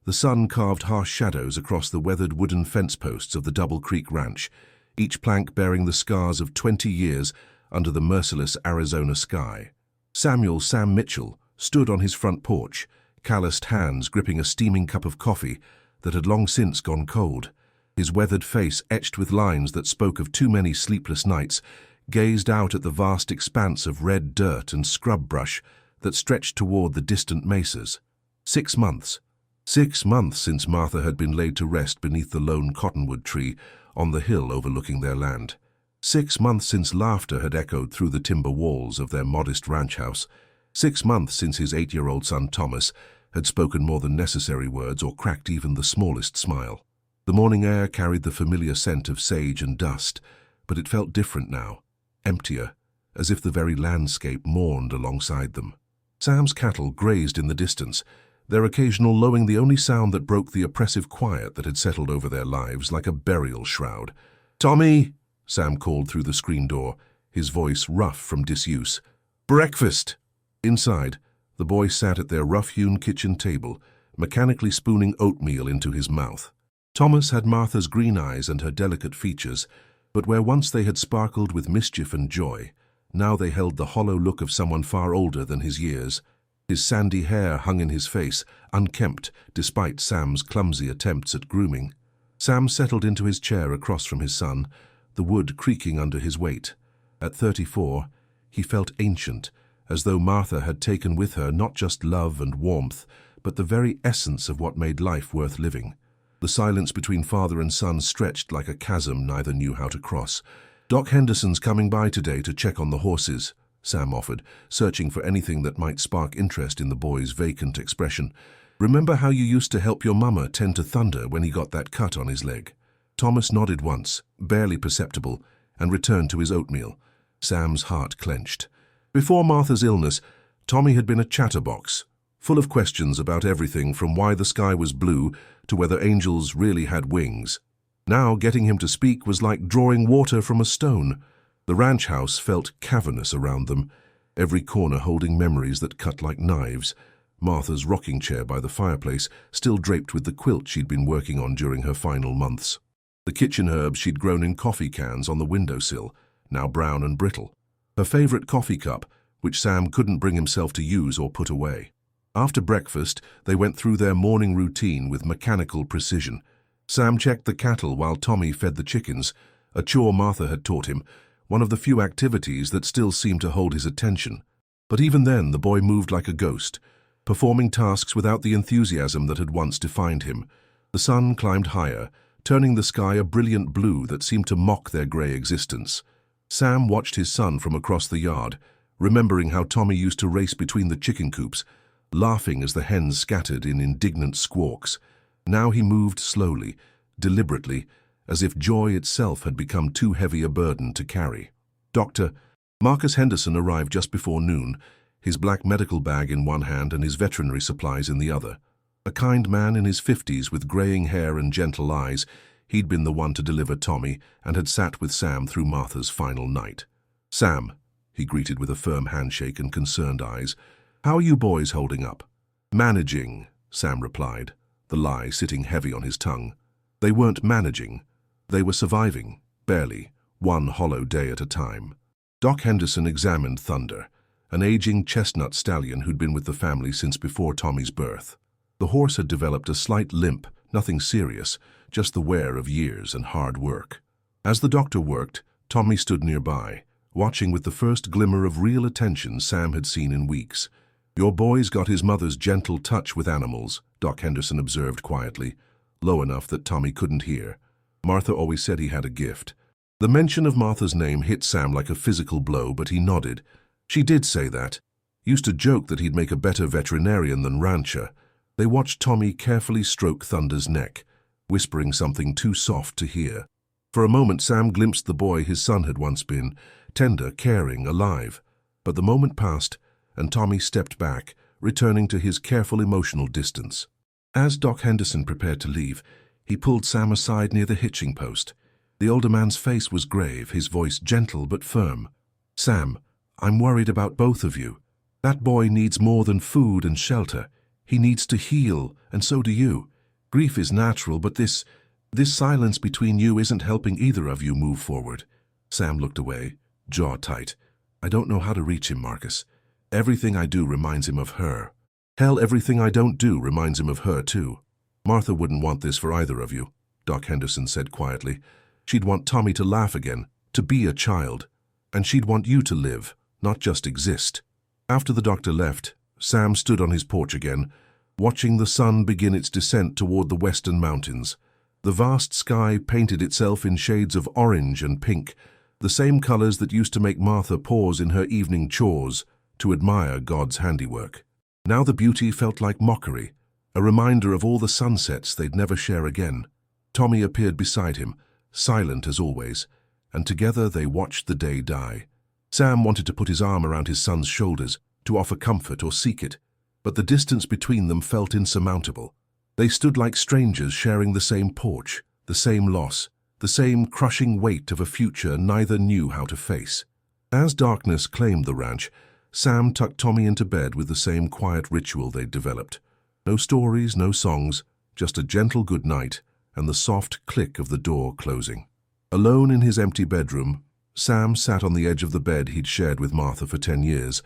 The sun carved harsh shadows across the weathered wooden fence posts of the Double Creek Ranch, each plank bearing the scars of 20 years under the merciless Arizona sky. Sam Mitchell stood on his front porch, calloused hands gripping a steaming cup of coffee that had long since gone cold. His weathered face, etched with lines that spoke of too many sleepless nights, gazed out at the vast expanse of red dirt and scrub brush that stretched toward the distant mesas. 6 months. 6 months since Martha had been laid to rest beneath the lone cottonwood tree on the hill overlooking their land. 6 months since laughter had echoed through the timber walls of their modest ranch house. 6 months since his 8-year-old son Thomas had spoken more than necessary words or cracked even the smallest smile. The morning air carried the familiar scent of sage and dust, but it felt different now, emptier, as if the very landscape mourned alongside them. Sam's cattle grazed in the distance, their occasional lowing the only sound that broke the oppressive quiet that had settled over their lives like a burial shroud. "Tommy!" Sam called through the screen door, his voice rough from disuse. "Breakfast!" Inside, the boy sat at their rough-hewn kitchen table, mechanically spooning oatmeal into his mouth. Thomas had Martha's green eyes and her delicate features, but where once they had sparkled with mischief and joy, now they held the hollow look of someone far older than his years. His sandy hair hung in his face, unkempt, despite Sam's clumsy attempts at grooming. Sam settled into his chair across from his son, the wood creaking under his weight. At 34, he felt ancient, as though Martha had taken with her not just love and warmth, but the very essence of what made life worth living. The silence between father and son stretched like a chasm neither knew how to cross. "Doc Henderson's coming by today to check on the horses," Sam offered, searching for anything that might spark interest in the boy's vacant expression. "Remember how you used to help your mama tend to Thunder when he got that cut on his leg?" Thomas nodded once, barely perceptible, and returned to his oatmeal. Sam's heart clenched. Before Martha's illness, Tommy had been a chatterbox, full of questions about everything from why the sky was blue to whether angels really had wings. Now getting him to speak was like drawing water from a stone. The ranch house felt cavernous around them, every corner holding memories that cut like knives. Martha's rocking chair by the fireplace, still draped with the quilt she'd been working on during her final months. The kitchen herbs she'd grown in coffee cans on the windowsill, now brown and brittle. Her favorite coffee cup, which Sam couldn't bring himself to use or put away. After breakfast, they went through their morning routine with mechanical precision. Sam checked the cattle while Tommy fed the chickens, a chore Martha had taught him, one of the few activities that still seemed to hold his attention. But even then, the boy moved like a ghost, performing tasks without the enthusiasm that had once defined him. The sun climbed higher, turning the sky a brilliant blue that seemed to mock their grey existence. Sam watched his son from across the yard, remembering how Tommy used to race between the chicken coops, laughing as the hens scattered in indignant squawks. Now he moved slowly, deliberately, as if joy itself had become too heavy a burden to carry. Dr. Marcus Henderson arrived just before noon, his black medical bag in one hand and his veterinary supplies in the other. A kind man in his 50s with greying hair and gentle eyes, he'd been the one to deliver Tommy and had sat with Sam through Martha's final night. "Sam," he greeted with a firm handshake and concerned eyes, "how are you boys holding up?" "Managing," Sam replied, the lie sitting heavy on his tongue. They weren't managing. They were surviving, barely, one hollow day at a time. Doc Henderson examined Thunder, an aging chestnut stallion who'd been with the family since before Tommy's birth. The horse had developed a slight limp, nothing serious, just the wear of years and hard work. As the doctor worked, Tommy stood nearby, watching with the first glimmer of real attention Sam had seen in weeks. "Your boy's got his mother's gentle touch with animals," Doc Henderson observed quietly, low enough that Tommy couldn't hear. "Martha always said he had a gift." The mention of Martha's name hit Sam like a physical blow, but he nodded. "She did say that. Used to joke that he'd make a better veterinarian than rancher." They watched Tommy carefully stroke Thunder's neck, whispering something too soft to hear. For a moment Sam glimpsed the boy his son had once been, tender, caring, alive. But the moment passed, and Tommy stepped back, returning to his careful emotional distance. As Doc Henderson prepared to leave, he pulled Sam aside near the hitching post. The older man's face was grave, his voice gentle but firm. "Sam, I'm worried about both of you. That boy needs more than food and shelter. He needs to heal, and so do you. Grief is natural, but this silence between you isn't helping either of you move forward. Sam looked away, jaw tight. I don't know how to reach him, Marcus. Everything I do reminds him of her. Hell, everything I don't do reminds him of her, too. Martha wouldn't want this for either of you, Doc Henderson said quietly. She'd want Tommy to laugh again, to be a child. And she'd want you to live, not just exist. After the doctor left, Sam stood on his porch again, watching the sun begin its descent toward the western mountains. The vast sky painted itself in shades of orange and pink, the same colors that used to make Martha pause in her evening chores to admire God's handiwork. Now the beauty felt like mockery, a reminder of all the sunsets they'd never share again. Tommy appeared beside him, silent as always, and together they watched the day die. Sam wanted to put his arm around his son's shoulders, to offer comfort or seek it, but the distance between them felt insurmountable. They stood like strangers sharing the same porch, the same loss, the same crushing weight of a future neither knew how to face. As darkness claimed the ranch, Sam tucked Tommy into bed with the same quiet ritual they'd developed. No stories, no songs, just a gentle good night and the soft click of the door closing. Alone in his empty bedroom, Sam sat on the edge of the bed he'd shared with Martha for 10 years,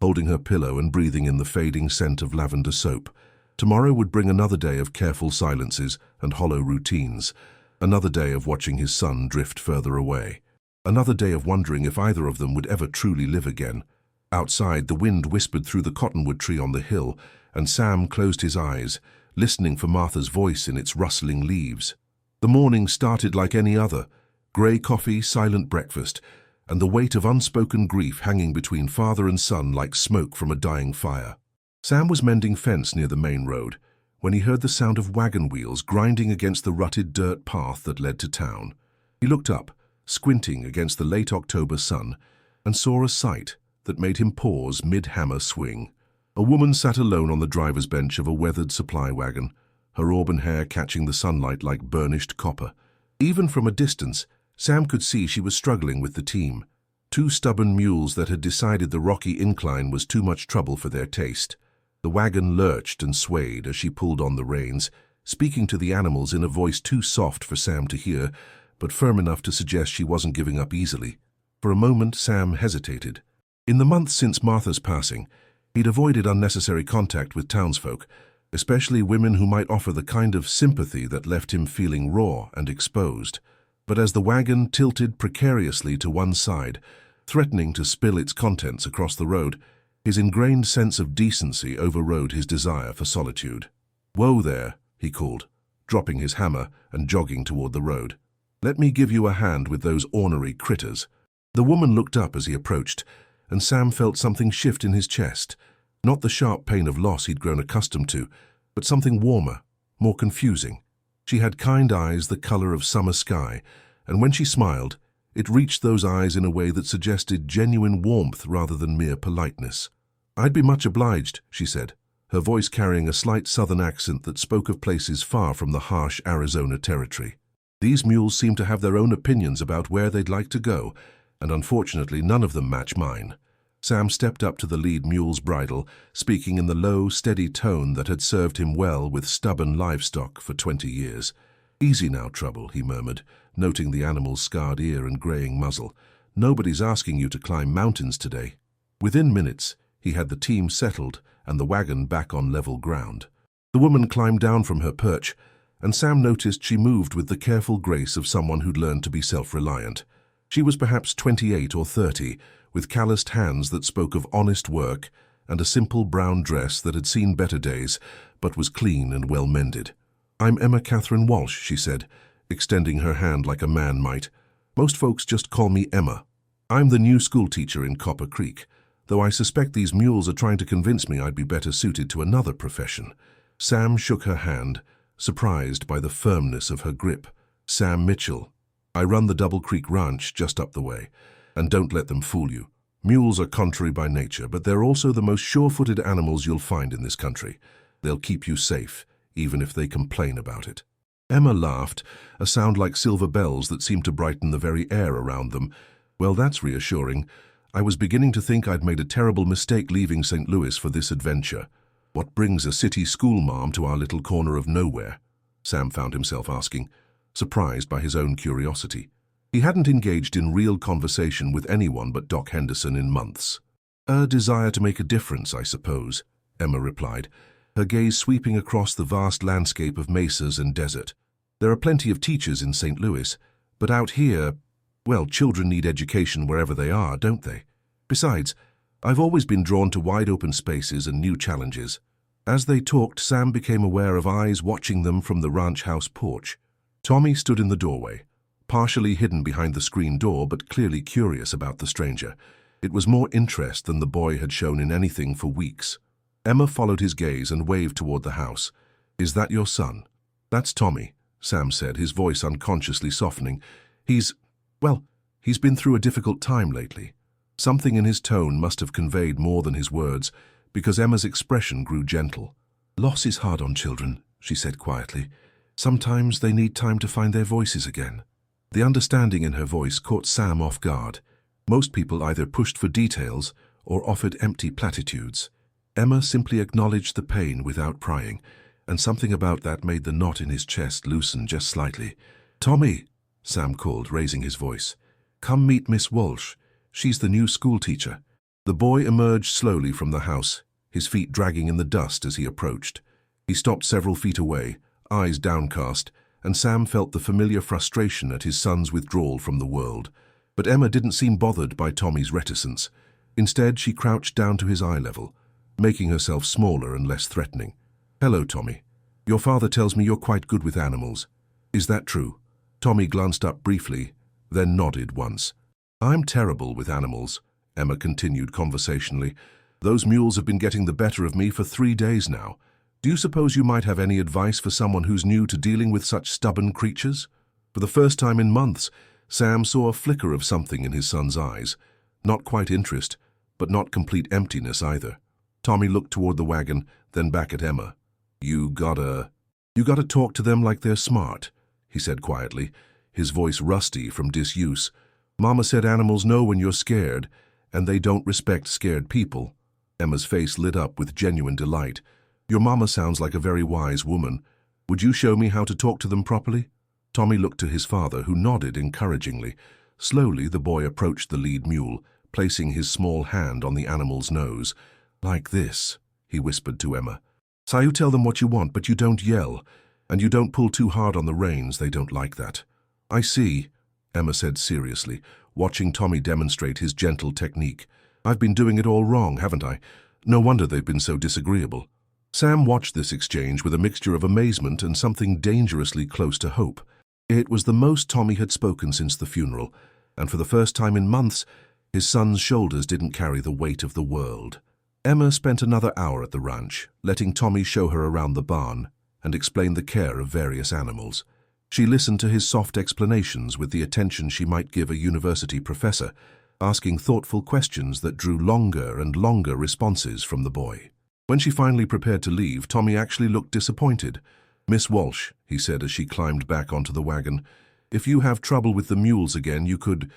holding her pillow and breathing in the fading scent of lavender soap. Tomorrow would bring another day of careful silences and hollow routines, another day of watching his son drift further away, another day of wondering if either of them would ever truly live again. Outside, the wind whispered through the cottonwood tree on the hill, and Sam closed his eyes, listening for Martha's voice in its rustling leaves. The morning started like any other, grey coffee, silent breakfast, and the weight of unspoken grief hanging between father and son like smoke from a dying fire. Sam was mending fence near the main road when he heard the sound of wagon wheels grinding against the rutted dirt path that led to town. He looked up, squinting against the late October sun, and saw a sight that made him pause mid-hammer swing. A woman sat alone on the driver's bench of a weathered supply wagon, her auburn hair catching the sunlight like burnished copper. Even from a distance, Sam could see she was struggling with the team. Two stubborn mules that had decided the rocky incline was too much trouble for their taste. The wagon lurched and swayed as she pulled on the reins, speaking to the animals in a voice too soft for Sam to hear, but firm enough to suggest she wasn't giving up easily. For a moment, Sam hesitated. In the months since Martha's passing, he'd avoided unnecessary contact with townsfolk, especially women who might offer the kind of sympathy that left him feeling raw and exposed. But as the wagon tilted precariously to one side, threatening to spill its contents across the road, his ingrained sense of decency overrode his desire for solitude. "Whoa there," he called, dropping his hammer and jogging toward the road. "Let me give you a hand with those ornery critters." The woman looked up as he approached, and Sam felt something shift in his chest. Not the sharp pain of loss he'd grown accustomed to, but something warmer, more confusing. She had kind eyes the color of summer sky, and when she smiled, it reached those eyes in a way that suggested genuine warmth rather than mere politeness. "I'd be much obliged," she said, her voice carrying a slight southern accent that spoke of places far from the harsh Arizona territory. "These mules seem to have their own opinions about where they'd like to go, and unfortunately none of them match mine." Sam stepped up to the lead mule's bridle, speaking in the low, steady tone that had served him well with stubborn livestock for 20 years. "Easy now, Trouble," he murmured, noting the animal's scarred ear and graying muzzle. "Nobody's asking you to climb mountains today." Within minutes, he had the team settled and the wagon back on level ground. The woman climbed down from her perch, and Sam noticed she moved with the careful grace of someone who'd learned to be self-reliant. She was perhaps 28 or 30, with calloused hands that spoke of honest work and a simple brown dress that had seen better days, but was clean and well-mended. "I'm Emma Catherine Walsh," she said, extending her hand like a man might. "Most folks just call me Emma. I'm the new schoolteacher in Copper Creek, though I suspect these mules are trying to convince me I'd be better suited to another profession." Sam shook her hand, surprised by the firmness of her grip. "Sam Mitchell. I run the Double Creek Ranch just up the way. And don't let them fool you. Mules are contrary by nature, but they're also the most sure-footed animals you'll find in this country. They'll keep you safe, even if they complain about it." Emma laughed, a sound like silver bells that seemed to brighten the very air around them. "Well, that's reassuring. I was beginning to think I'd made a terrible mistake leaving St. Louis for this adventure. What brings a city schoolmarm to our little corner of nowhere?" Sam found himself asking, surprised by his own curiosity. He hadn't engaged in real conversation with anyone but Doc Henderson in months. "A desire to make a difference, I suppose," Emma replied, her gaze sweeping across the vast landscape of mesas and desert. "There are plenty of teachers in St. Louis, but out here, well, children need education wherever they are, don't they? Besides, I've always been drawn to wide-open spaces and new challenges." As they talked, Sam became aware of eyes watching them from the ranch house porch. Tommy stood in the doorway, partially hidden behind the screen door but clearly curious about the stranger. It was more interest than the boy had shown in anything for weeks. Emma followed his gaze and waved toward the house. "Is that your son?" "That's Tommy," Sam said, his voice unconsciously softening. He's been through a difficult time lately." Something in his tone must have conveyed more than his words, because Emma's expression grew gentle. "Loss is hard on children," she said quietly. "Sometimes they need time to find their voices again." The understanding in her voice caught Sam off guard. Most people either pushed for details or offered empty platitudes. Emma simply acknowledged the pain without prying, and something about that made the knot in his chest loosen just slightly. "Tommy," Sam called, raising his voice. "Come meet Miss Walsh. She's the new school teacher." The boy emerged slowly from the house, his feet dragging in the dust as he approached. He stopped several feet away, eyes downcast, and Sam felt the familiar frustration at his son's withdrawal from the world. But Emma didn't seem bothered by Tommy's reticence. Instead, she crouched down to his eye level, making herself smaller and less threatening. "Hello, Tommy. Your father tells me you're quite good with animals. Is that true?" Tommy glanced up briefly, then nodded once. "I'm terrible with animals," Emma continued conversationally. "Those mules have been getting the better of me for 3 days now. Do you suppose you might have any advice for someone who's new to dealing with such stubborn creatures?" For the first time in months, Sam saw a flicker of something in his son's eyes. Not quite interest, but not complete emptiness either. Tommy looked toward the wagon, then back at Emma. You gotta talk to them like they're smart," he said quietly, his voice rusty from disuse. "Mama said animals know when you're scared, and they don't respect scared people." Emma's face lit up with genuine delight. "Your mama sounds like a very wise woman. Would you show me how to talk to them properly?" Tommy looked to his father, who nodded encouragingly. Slowly, the boy approached the lead mule, placing his small hand on the animal's nose. "Like this," he whispered to Emma. "So you tell them what you want, but you don't yell, and you don't pull too hard on the reins. They don't like that." "I see," Emma said seriously, watching Tommy demonstrate his gentle technique. "I've been doing it all wrong, haven't I? No wonder they've been so disagreeable." Sam watched this exchange with a mixture of amazement and something dangerously close to hope. It was the most Tommy had spoken since the funeral, and for the first time in months, his son's shoulders didn't carry the weight of the world. Emma spent another hour at the ranch, letting Tommy show her around the barn and explain the care of various animals. She listened to his soft explanations with the attention she might give a university professor, asking thoughtful questions that drew longer and longer responses from the boy. When she finally prepared to leave, Tommy actually looked disappointed. "Miss Walsh," he said as she climbed back onto the wagon, "if you have trouble with the mules again, you could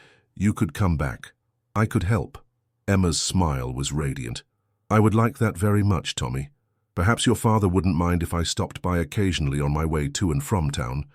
come back. I could help." Emma's smile was radiant. "I would like that very much, Tommy. Perhaps your father wouldn't mind if I stopped by occasionally on my way to and from town.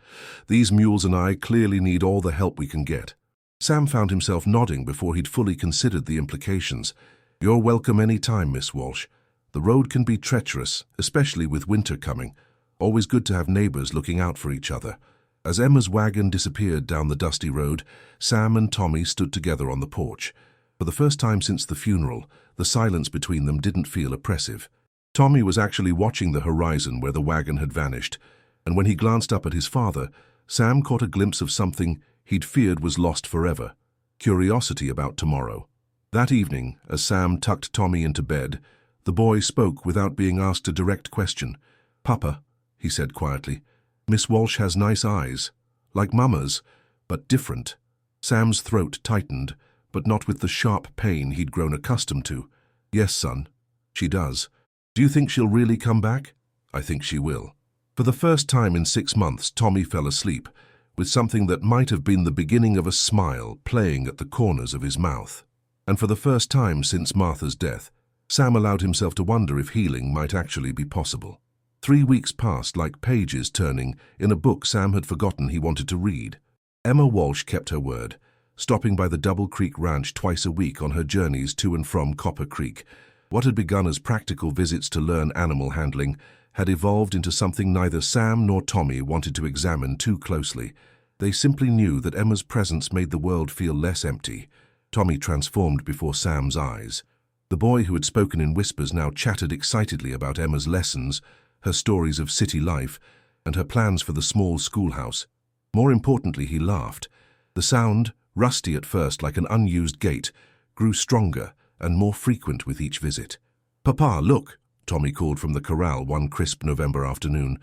These mules and I clearly need all the help we can get." Sam found himself nodding before he'd fully considered the implications. "You're welcome any time, Miss Walsh. The road can be treacherous, especially with winter coming. Always good to have neighbors looking out for each other." As Emma's wagon disappeared down the dusty road, Sam and Tommy stood together on the porch. For the first time since the funeral, the silence between them didn't feel oppressive. Tommy was actually watching the horizon where the wagon had vanished, and when he glanced up at his father, Sam caught a glimpse of something he'd feared was lost forever: curiosity about tomorrow. That evening, as Sam tucked Tommy into bed, the boy spoke without being asked a direct question. "Papa," he said quietly, "Miss Walsh has nice eyes, like Mama's, but different." Sam's throat tightened, but not with the sharp pain he'd grown accustomed to. "Yes, son, she does. Do you think she'll really come back?" "I think she will." For the first time in 6 months, Tommy fell asleep, with something that might have been the beginning of a smile playing at the corners of his mouth. And for the first time since Martha's death, Sam allowed himself to wonder if healing might actually be possible. 3 weeks passed like pages turning in a book Sam had forgotten he wanted to read. Emma Walsh kept her word, stopping by the Double Creek Ranch twice a week on her journeys to and from Copper Creek. What had begun as practical visits to learn animal handling had evolved into something neither Sam nor Tommy wanted to examine too closely. They simply knew that Emma's presence made the world feel less empty. Tommy transformed before Sam's eyes. The boy who had spoken in whispers now chatted excitedly about Emma's lessons, her stories of city life, and her plans for the small schoolhouse. More importantly, he laughed. The sound, rusty at first like an unused gate, grew stronger and more frequent with each visit. "Papa, look!" Tommy called from the corral one crisp November afternoon.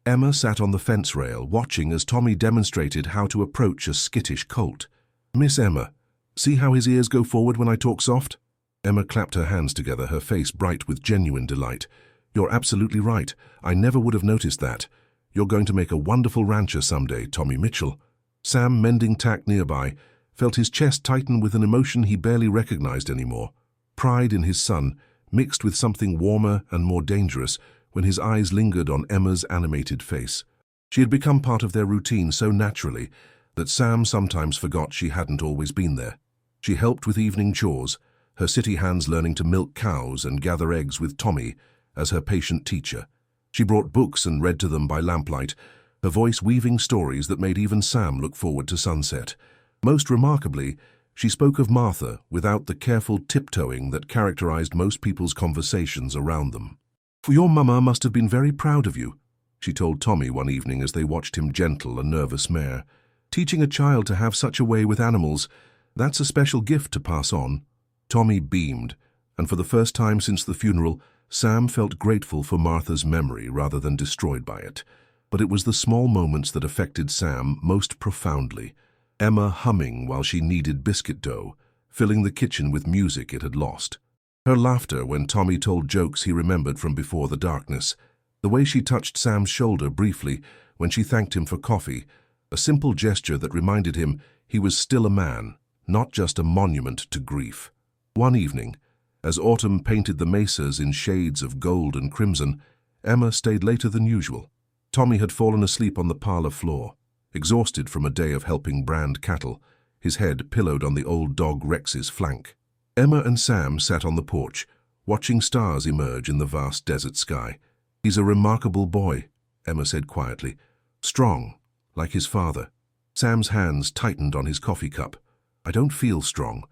Emma sat on the fence rail, watching as Tommy demonstrated how to approach a skittish colt. "Miss Emma, see how his ears go forward when I talk soft?" Emma clapped her hands together, her face bright with genuine delight. "You're absolutely right. I never would have noticed that. You're going to make a wonderful rancher someday, Tommy Mitchell." Sam, mending tack nearby, felt his chest tighten with an emotion he barely recognized anymore. Pride in his son, mixed with something warmer and more dangerous when his eyes lingered on Emma's animated face. She had become part of their routine so naturally that Sam sometimes forgot she hadn't always been there. She helped with evening chores, her city hands learning to milk cows and gather eggs with Tommy as her patient teacher. She brought books and read to them by lamplight, her voice weaving stories that made even Sam look forward to sunset. Most remarkably, she spoke of Martha without the careful tiptoeing that characterized most people's conversations around them. "For your mama must have been very proud of you," she told Tommy one evening as they watched him gentle a nervous mare. "Teaching a child to have such a way with animals, that's a special gift to pass on." Tommy beamed, and for the first time since the funeral, Sam felt grateful for Martha's memory rather than destroyed by it. But it was the small moments that affected Sam most profoundly. Emma humming while she kneaded biscuit dough, filling the kitchen with music it had lost. Her laughter when Tommy told jokes he remembered from before the darkness. The way she touched Sam's shoulder briefly when she thanked him for coffee, a simple gesture that reminded him he was still a man, not just a monument to grief. One evening, as autumn painted the mesas in shades of gold and crimson, Emma stayed later than usual. Tommy had fallen asleep on the parlor floor, exhausted from a day of helping brand cattle, his head pillowed on the old dog Rex's flank. Emma and Sam sat on the porch, watching stars emerge in the vast desert sky. "He's a remarkable boy," Emma said quietly. "Strong, like his father." Sam's hands tightened on his coffee cup. "I don't feel strong.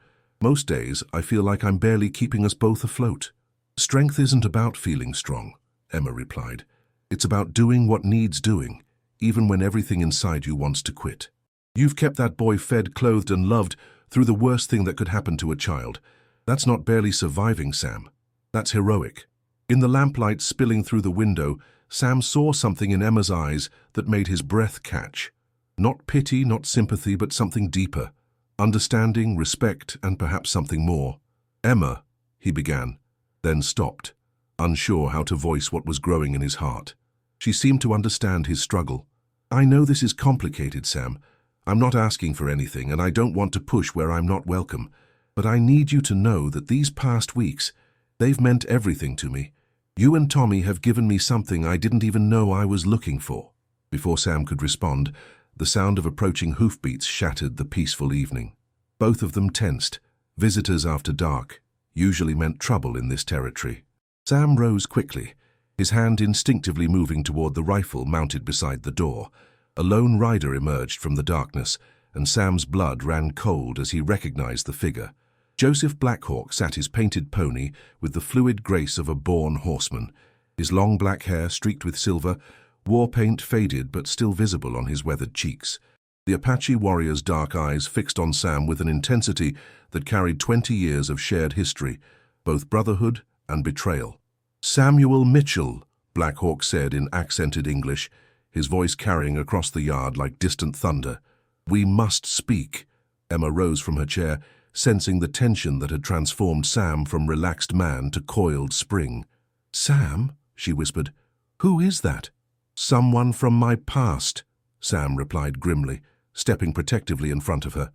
Most days, I feel like I'm barely keeping us both afloat." "Strength isn't about feeling strong," Emma replied. "It's about doing what needs doing, even when everything inside you wants to quit. You've kept that boy fed, clothed, and loved through the worst thing that could happen to a child. That's not barely surviving, Sam. That's heroic." In the lamplight spilling through the window, Sam saw something in Emma's eyes that made his breath catch. Not pity, not sympathy, but something deeper. Understanding, respect, and perhaps something more. "Emma," he began, then stopped, unsure how to voice what was growing in his heart. She seemed to understand his struggle. "I know this is complicated, Sam. I'm not asking for anything, and I don't want to push where I'm not welcome. But I need you to know that these past weeks, they've meant everything to me. You and Tommy have given me something I didn't even know I was looking for." Before Sam could respond, the sound of approaching hoofbeats shattered the peaceful evening. Both of them tensed. Visitors after dark usually meant trouble in this territory. Sam rose quickly, his hand instinctively moving toward the rifle mounted beside the door. A lone rider emerged from the darkness, and Sam's blood ran cold as he recognized the figure. Joseph Blackhawk sat his painted pony with the fluid grace of a born horseman. His long black hair, streaked with silver, war paint faded but still visible on his weathered cheeks. The Apache warrior's dark eyes fixed on Sam with an intensity that carried 20 years of shared history, both brotherhood and betrayal. "Samuel Mitchell," Blackhawk said in accented English, his voice carrying across the yard like distant thunder. "We must speak." Emma rose from her chair, sensing the tension that had transformed Sam from relaxed man to coiled spring. "Sam," she whispered, "who is that?" "Someone from my past," Sam replied grimly, stepping protectively in front of her.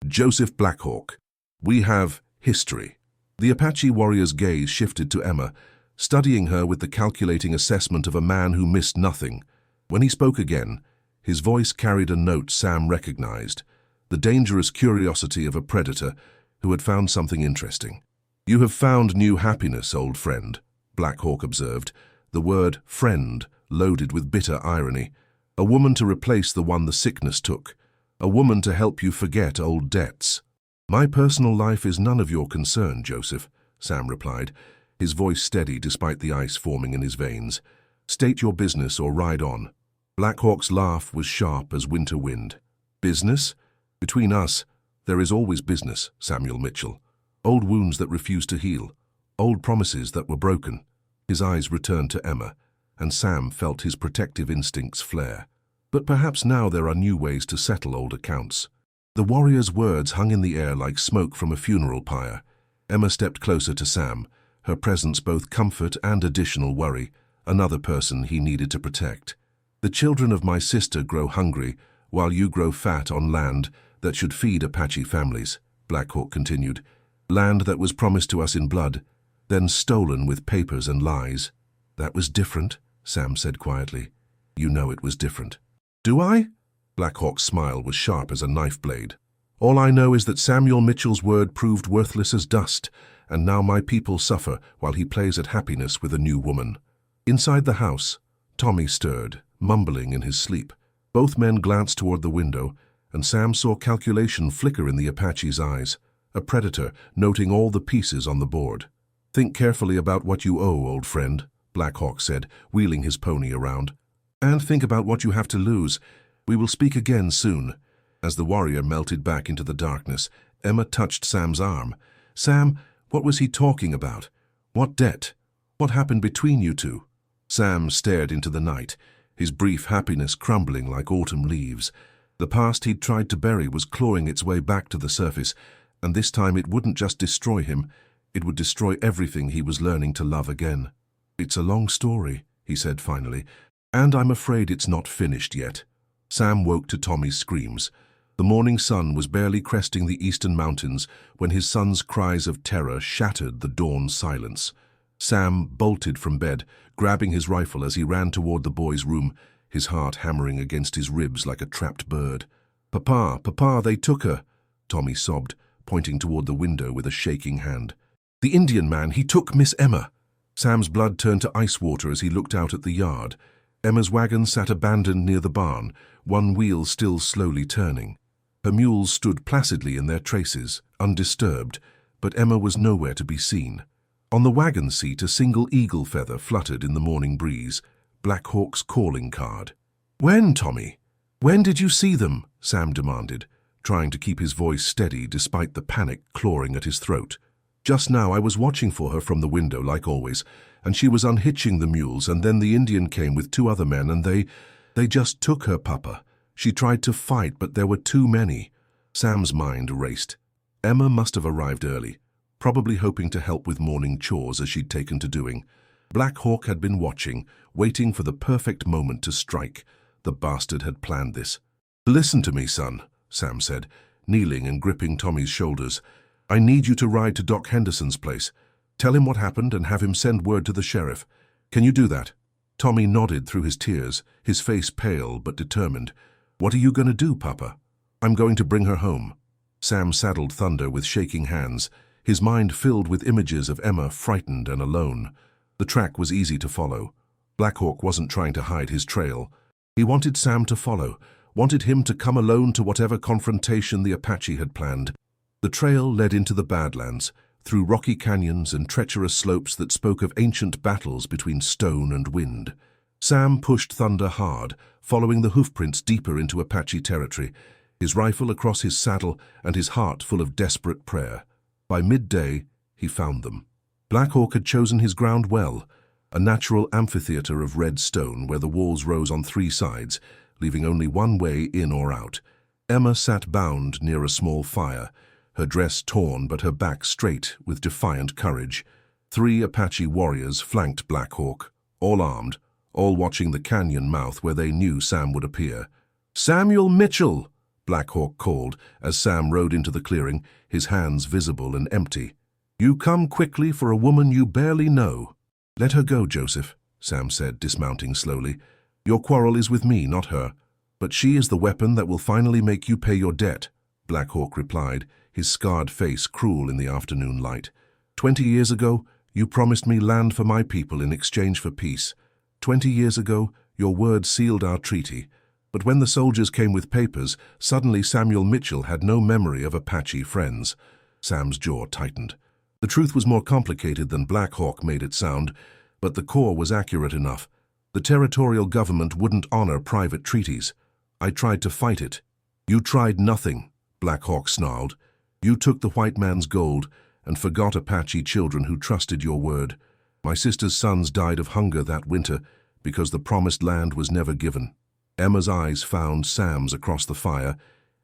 "Joseph Blackhawk. We have history." The Apache warrior's gaze shifted to Emma, studying her with the calculating assessment of a man who missed nothing. When he spoke again, his voice carried a note Sam recognized, the dangerous curiosity of a predator who had found something interesting. "You have found new happiness, old friend," Black Hawk observed, the word friend loaded with bitter irony. "A woman to replace the one the sickness took. A woman to help you forget old debts." "My personal life is none of your concern, Joseph," Sam replied, his voice steady despite the ice forming in his veins. "State your business or ride on." Black Hawk's laugh was sharp as winter wind. "Business? Between us, there is always business, Samuel Mitchell. Old wounds that refuse to heal. Old promises that were broken." His eyes returned to Emma, and Sam felt his protective instincts flare. "But perhaps now there are new ways to settle old accounts." The warrior's words hung in the air like smoke from a funeral pyre. Emma stepped closer to Sam, her presence both comfort and additional worry, another person he needed to protect. "The children of my sister grow hungry, while you grow fat on land that should feed Apache families," Black Hawk continued. "Land that was promised to us in blood, then stolen with papers and lies." "That was different," Sam said quietly. "You know it was different." "Do I?" Black Hawk's smile was sharp as a knife blade. "All I know is that Samuel Mitchell's word proved worthless as dust, and now my people suffer while he plays at happiness with a new woman." Inside the house, Tommy stirred, mumbling in his sleep. Both men glanced toward the window, and Sam saw calculation flicker in the Apache's eyes, a predator noting all the pieces on the board. "Think carefully about what you owe, old friend," Black Hawk said, wheeling his pony around. "And think about what you have to lose. We will speak again soon." As the warrior melted back into the darkness, Emma touched Sam's arm. "Sam, what was he talking about? What debt? What happened between you two?" Sam stared into the night, his brief happiness crumbling like autumn leaves. The past he'd tried to bury was clawing its way back to the surface, and this time it wouldn't just destroy him, it would destroy everything he was learning to love again. "It's a long story," he said finally, "and I'm afraid it's not finished yet." Sam woke to Tommy's screams. The morning sun was barely cresting the eastern mountains when his son's cries of terror shattered the dawn silence. Sam bolted from bed, grabbing his rifle as he ran toward the boy's room, his heart hammering against his ribs like a trapped bird. "Papa, Papa, they took her," Tommy sobbed, pointing toward the window with a shaking hand. "The Indian man, he took Miss Emma." Sam's blood turned to ice water as he looked out at the yard. Emma's wagon sat abandoned near the barn, one wheel still slowly turning. Her mules stood placidly in their traces, undisturbed, but Emma was nowhere to be seen. On the wagon seat, a single eagle feather fluttered in the morning breeze, Black Hawk's calling card. "When, Tommy? When did you see them?" Sam demanded, trying to keep his voice steady despite the panic clawing at his throat. "Just now I was watching for her from the window, like always, and she was unhitching the mules, and then the Indian came with 2 other men, and they just took her, Papa. She tried to fight, but there were too many." Sam's mind raced. Emma must have arrived early, probably hoping to help with morning chores as she'd taken to doing. Black Hawk had been watching, waiting for the perfect moment to strike. The bastard had planned this. "Listen to me, son," Sam said, kneeling and gripping Tommy's shoulders. "I need you to ride to Doc Henderson's place. Tell him what happened and have him send word to the sheriff. Can you do that?" Tommy nodded through his tears, his face pale but determined. "What are you going to do, Papa?" "I'm going to bring her home." Sam saddled Thunder with shaking hands, his mind filled with images of Emma frightened and alone. The track was easy to follow. Black Hawk wasn't trying to hide his trail. He wanted Sam to follow, wanted him to come alone to whatever confrontation the Apache had planned. The trail led into the Badlands, through rocky canyons and treacherous slopes that spoke of ancient battles between stone and wind. Sam pushed Thunder hard, following the hoofprints deeper into Apache territory, his rifle across his saddle and his heart full of desperate prayer. By midday, he found them. Black Hawk had chosen his ground well, a natural amphitheater of red stone where the walls rose on 3 sides, leaving only one way in or out. Emma sat bound near a small fire, her dress torn but her back straight with defiant courage. 3 Apache warriors flanked Black Hawk, all armed, all watching the canyon mouth where they knew Sam would appear. "Samuel Mitchell!" Black Hawk called as Sam rode into the clearing, his hands visible and empty. "You come quickly for a woman you barely know." "Let her go, Joseph," Sam said, dismounting slowly. "Your quarrel is with me, not her. But she is the weapon that will finally make you pay your debt," Black Hawk replied, his scarred face cruel in the afternoon light. 20 years ago, you promised me land for my people in exchange for peace. 20 years ago, your word sealed our treaty. But when the soldiers came with papers, suddenly Samuel Mitchell had no memory of Apache friends. Sam's jaw tightened. The truth was more complicated than Black Hawk made it sound, but the core was accurate enough. The territorial government wouldn't honor private treaties. I tried to fight it. You tried nothing, Black Hawk snarled. You took the white man's gold and forgot Apache children who trusted your word. My sister's sons died of hunger that winter because the promised land was never given. Emma's eyes found Sam's across the fire,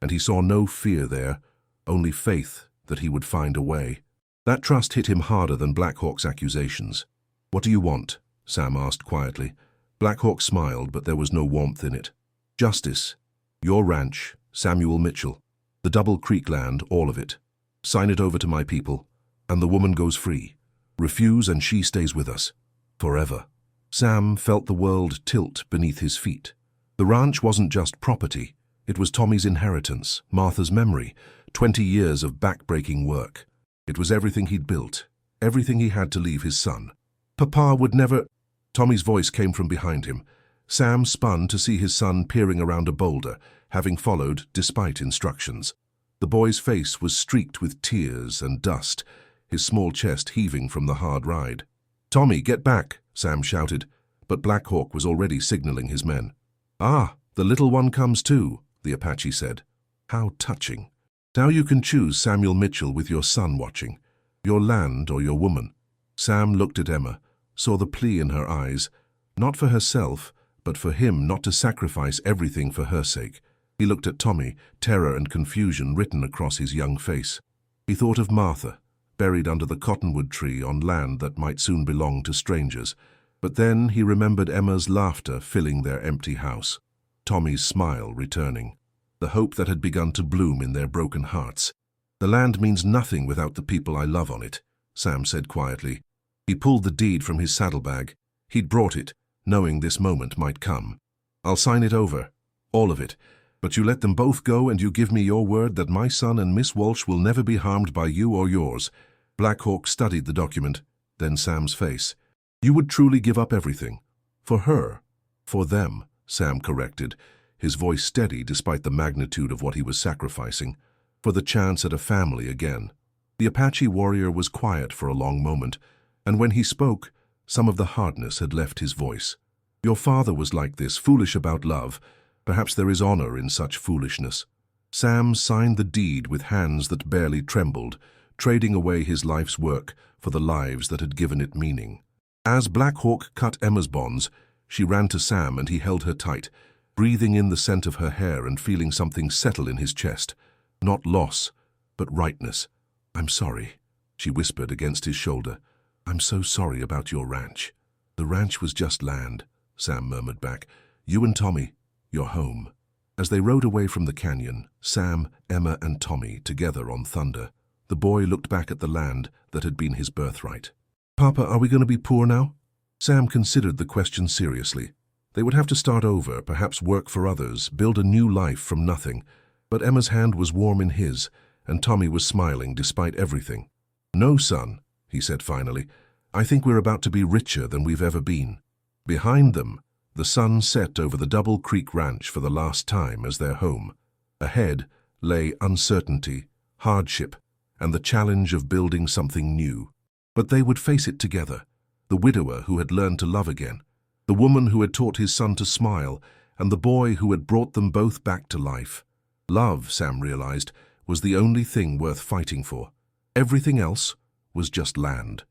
and he saw no fear there, only faith that he would find a way. That trust hit him harder than Black Hawk's accusations. "What do you want?" Sam asked quietly. Black Hawk smiled, but there was no warmth in it. "Justice. Your ranch, Samuel Mitchell. The Double Creek land, all of it. Sign it over to my people, and the woman goes free. Refuse and she stays with us. Forever." Sam felt the world tilt beneath his feet. The ranch wasn't just property. It was Tommy's inheritance, Martha's memory, 20 years of back-breaking work. It was everything he'd built, everything he had to leave his son. "Papa would never—" Tommy's voice came from behind him. Sam spun to see his son peering around a boulder, having followed despite instructions. The boy's face was streaked with tears and dust, his small chest heaving from the hard ride. "Tommy, get back!" Sam shouted, but Black Hawk was already signaling his men. "Ah, the little one comes too," the Apache said. "How touching. Now you can choose Samuel Mitchell with your son watching, your land or your woman." Sam looked at Emma, saw the plea in her eyes, not for herself, but for him not to sacrifice everything for her sake. He looked at Tommy, terror and confusion written across his young face. He thought of Martha, buried under the cottonwood tree on land that might soon belong to strangers. But then he remembered Emma's laughter filling their empty house, Tommy's smile returning, the hope that had begun to bloom in their broken hearts. "The land means nothing without the people I love on it," Sam said quietly. He pulled the deed from his saddlebag. He'd brought it, knowing this moment might come. "I'll sign it over, all of it. But you let them both go and you give me your word that my son and Miss Walsh will never be harmed by you or yours." Black Hawk studied the document, then Sam's face. "You would truly give up everything? For her? For them," Sam corrected, his voice steady despite the magnitude of what he was sacrificing. "For the chance at a family again." The Apache warrior was quiet for a long moment, and when he spoke, some of the hardness had left his voice. "Your father was like this, foolish about love. Perhaps there is honor in such foolishness." Sam signed the deed with hands that barely trembled, trading away his life's work for the lives that had given it meaning. As Black Hawk cut Emma's bonds, she ran to Sam and he held her tight, breathing in the scent of her hair and feeling something settle in his chest. Not loss, but rightness. "I'm sorry," she whispered against his shoulder. "I'm so sorry about your ranch." "The ranch was just land," Sam murmured back. "You and Tommy, your home." As they rode away from the canyon, Sam, Emma and Tommy together on Thunder, the boy looked back at the land that had been his birthright. "Papa, are we going to be poor now?" Sam considered the question seriously. They would have to start over, perhaps work for others, build a new life from nothing. But Emma's hand was warm in his, and Tommy was smiling despite everything. "No, son," he said finally. "I think we're about to be richer than we've ever been." Behind them, the sun set over the Double Creek Ranch for the last time as their home. Ahead lay uncertainty, hardship, and the challenge of building something new. But they would face it together. The widower who had learned to love again, the woman who had taught his son to smile, and the boy who had brought them both back to life. Love, Sam realized, was the only thing worth fighting for. Everything else was just land.